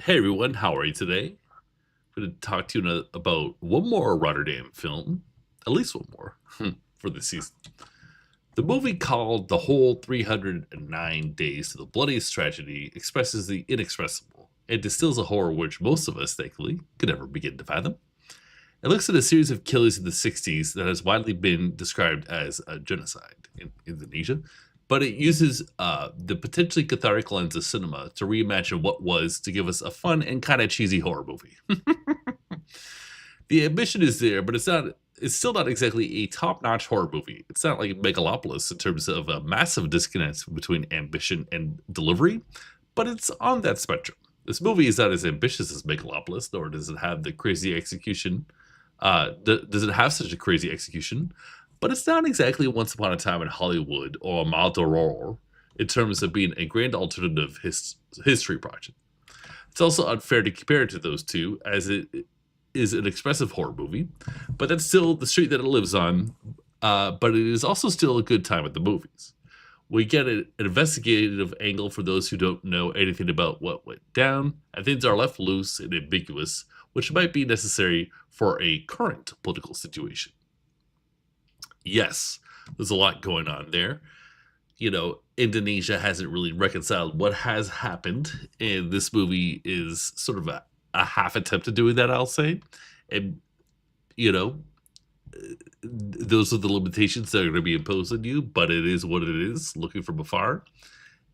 Hey everyone, how are you today? I'm going to talk to you about one more Rotterdam film, at least one more, for this season. The movie called The Whole 309 Days to the Bloodiest Tragedy expresses the inexpressible and distills a horror which most of us, thankfully, could never begin to fathom. It looks at a series of killings in the 60s that has widely been described as a genocide in Indonesia, but it uses the potentially cathartic lens of cinema to reimagine what was to give us a fun and kind of cheesy horror movie. The ambition is there, but it's still not exactly a top-notch horror movie. It's not like Megalopolis in terms of a massive disconnect between ambition and delivery, but it's on that spectrum. This movie is not as ambitious as Megalopolis, nor does it have the crazy execution. Does it have such a crazy execution? But it's not exactly Once Upon a Time in Hollywood or Maldoror in terms of being a grand alternative history project. It's also unfair to compare it to those two, as it is an expressive horror movie, but that's still the street that it lives on. But it is also still a good time at the movies. We get an investigative angle for those who don't know anything about what went down, and things are left loose and ambiguous, which might be necessary for a current political situation. Yes, there's a lot going on there. Indonesia hasn't really reconciled what has happened, and this movie is sort of a half attempt at doing that, I'll say. And, you know, those are the limitations that are going to be imposed on you, but it is what it is, looking from afar.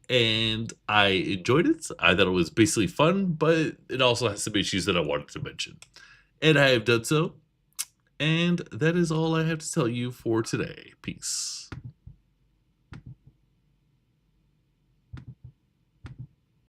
And I enjoyed it. I thought it was basically fun, but it also has some issues that I wanted to mention. And I have done so. And that is all I have to tell you for today. Peace.